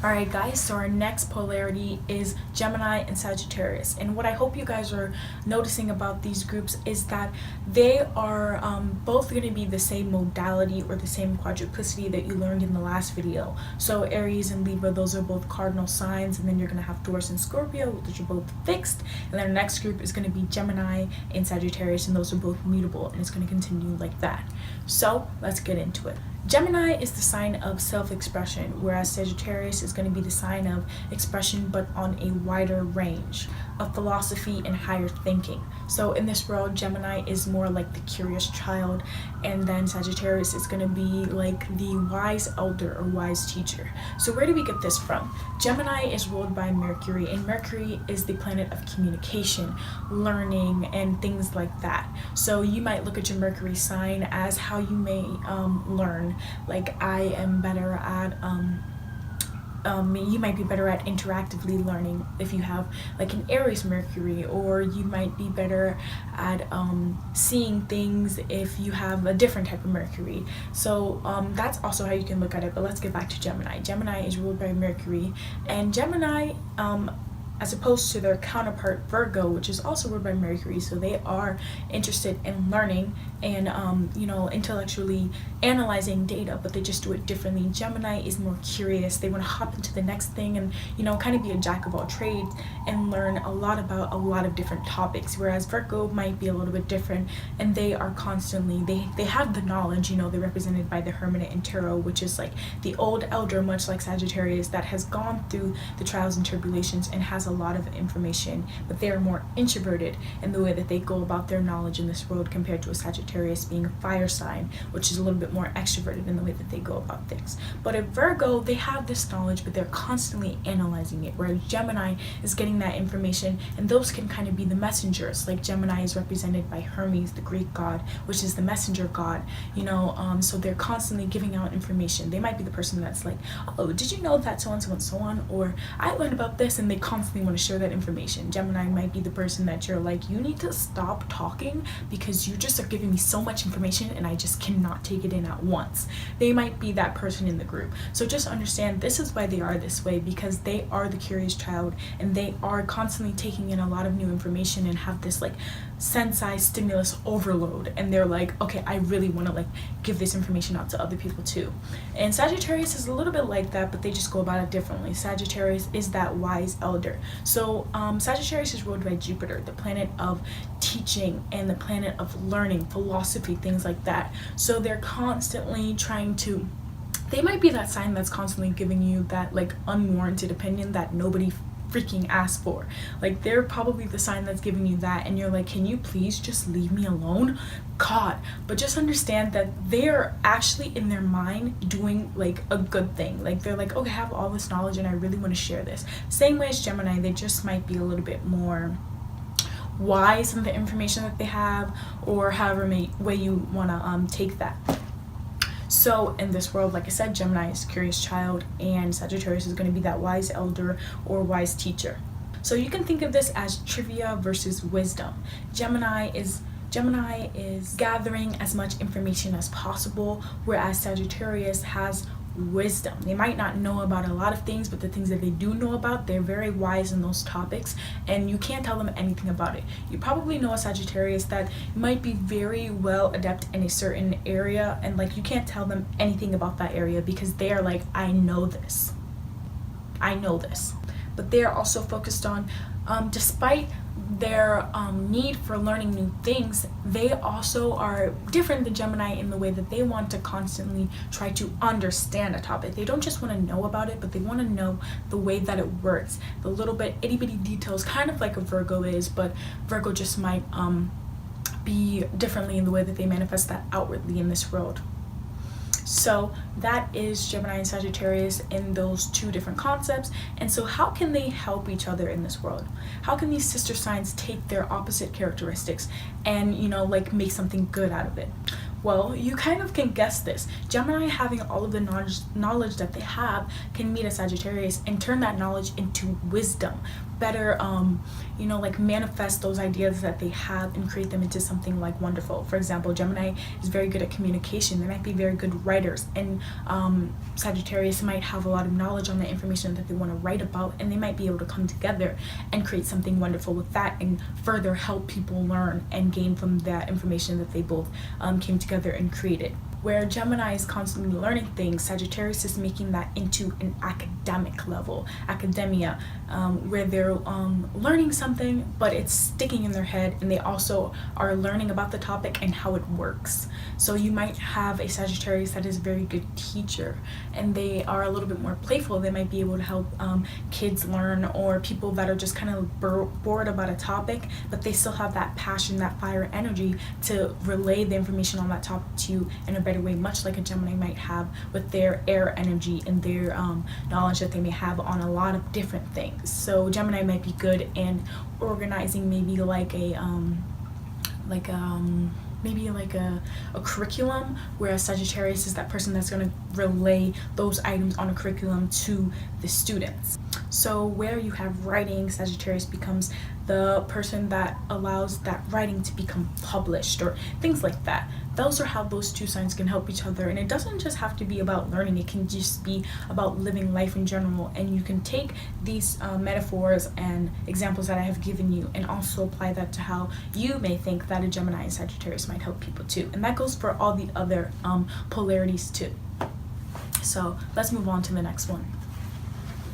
Alright guys, so our next polarity is Gemini and Sagittarius, and what I hope you guys are noticing about these groups is that they are both going to be the same modality or the same quadruplicity that you learned in the last video. So Aries and Libra, those are both cardinal signs, and then you're going to have Taurus and Scorpio, which are both fixed, and then our next group is going to be Gemini and Sagittarius, and those are both mutable, and it's going to continue like that. So let's get into it. Gemini is the sign of self-expression, whereas Sagittarius is going to be the sign of expression but on a wider range of philosophy and higher thinking. So in this world, Gemini is more like the curious child, and then Sagittarius is going to be like the wise elder or wise teacher. So where do we get this from? Gemini is ruled by Mercury, and Mercury is the planet of communication, learning, and things like that. So you might look at your Mercury sign as how you may learn. Like I am better at you might be better at interactively learning if you have like an Aries Mercury, or you might be better at seeing things if you have a different type of Mercury. So that's also how you can look at it. But let's get back to Gemini. Gemini is ruled by Mercury, and Gemini as opposed to their counterpart Virgo, which is also ruled by Mercury, so they are interested in learning and intellectually analyzing data, but they just do it differently. Gemini is more curious. They want to hop into the next thing and kind of be a jack of all trades and learn a lot about a lot of different topics, whereas Virgo might be a little bit different, and they are constantly they have the knowledge. They're represented by the Hermit and Tarot, which is like the old elder, much like Sagittarius, that has gone through the trials and tribulations and has a lot of information, but they are more introverted in the way that they go about their knowledge in this world, compared to a Sagittarius being a fire sign, which is a little bit more extroverted in the way that they go about things. But at Virgo, they have this knowledge, but they're constantly analyzing it, whereas Gemini is getting that information, and those can kind of be the messengers. Like Gemini is represented by Hermes, the Greek god, which is the messenger god, so they're constantly giving out information. They might be the person that's like, oh, did you know that so and so and so on, or I learned about this, and they constantly want to share that information. Gemini might be the person that you're like, you need to stop talking because you just are giving me so much information and I just cannot take it in at once. They might be that person in the group. So just understand this is why they are this way, because they are the curious child, and they are constantly taking in a lot of new information and have this like sensei stimulus overload, and they're like, okay, I really want to like give this information out to other people too. And Sagittarius is a little bit like that, but they just go about it differently. Sagittarius is that wise elder. So Sagittarius is ruled by Jupiter, the planet of teaching and the planet of learning, philosophy, things like that. So they're constantly trying to, they might be that sign that's constantly giving you that like unwarranted opinion that nobody freaking asked for. Like they're probably the sign that's giving you that, and you're like, can you please just leave me alone, God? But just understand that they're actually in their mind doing like a good thing. Like they're like, okay, I have all this knowledge and I really want to share this. Same way as Gemini, they just might be a little bit more wise in the information that they have, or however way you want to take that. So in this world, like I said, Gemini is a curious child, and Sagittarius is going to be that wise elder or wise teacher. So you can think of this as trivia versus wisdom. Gemini is gathering as much information as possible, whereas Sagittarius has wisdom. They might not know about a lot of things, but the things that they do know about, they're very wise in those topics, and you can't tell them anything about it. You probably know a Sagittarius that might be very well adept in a certain area, and like you can't tell them anything about that area because they are like, I know this, but they are also focused on despite their need for learning new things, they also are different than Gemini in the way that they want to constantly try to understand a topic. They don't just want to know about it, but they want to know the way that it works, the little bit itty bitty details, kind of like a Virgo is, but Virgo just might be differently in the way that they manifest that outwardly in this world. So that is Gemini and Sagittarius in those two different concepts. And so how can they help each other in this world? How can these sister signs take their opposite characteristics and like make something good out of it? Well, you kind of can guess this. Gemini, having all of the knowledge that they have, can meet a Sagittarius and turn that knowledge into wisdom. better like manifest those ideas that they have and create them into something like wonderful. For example, Gemini is very good at communication. They might be very good writers, and Sagittarius might have a lot of knowledge on the information that they want to write about, and they might be able to come together and create something wonderful with that and further help people learn and gain from that information that they both came together and created. Where Gemini is constantly learning things, Sagittarius is making that into an academic level, academia, where they're learning something, but it's sticking in their head, and they also are learning about the topic and how it works. So you might have a Sagittarius that is a very good teacher, and they are a little bit more playful. They might be able to help kids learn, or people that are just kind of bored about a topic, but they still have that passion, that fire energy to relay the information on that topic to you in a better way, much like a Gemini might have with their air energy and their knowledge that they may have on a lot of different things. So Gemini might be good in organizing maybe like a curriculum, whereas Sagittarius is that person that's going to relay those items on a curriculum to the students. So where you have writing, Sagittarius becomes the person that allows that writing to become published or things like that. Those are how those two signs can help each other, and it doesn't just have to be about learning. It can just be about living life in general, and you can take these metaphors and examples that I have given you and also apply that to how you may think that a Gemini and Sagittarius might help people too, and that goes for all the other polarities too. So let's move on to the next one.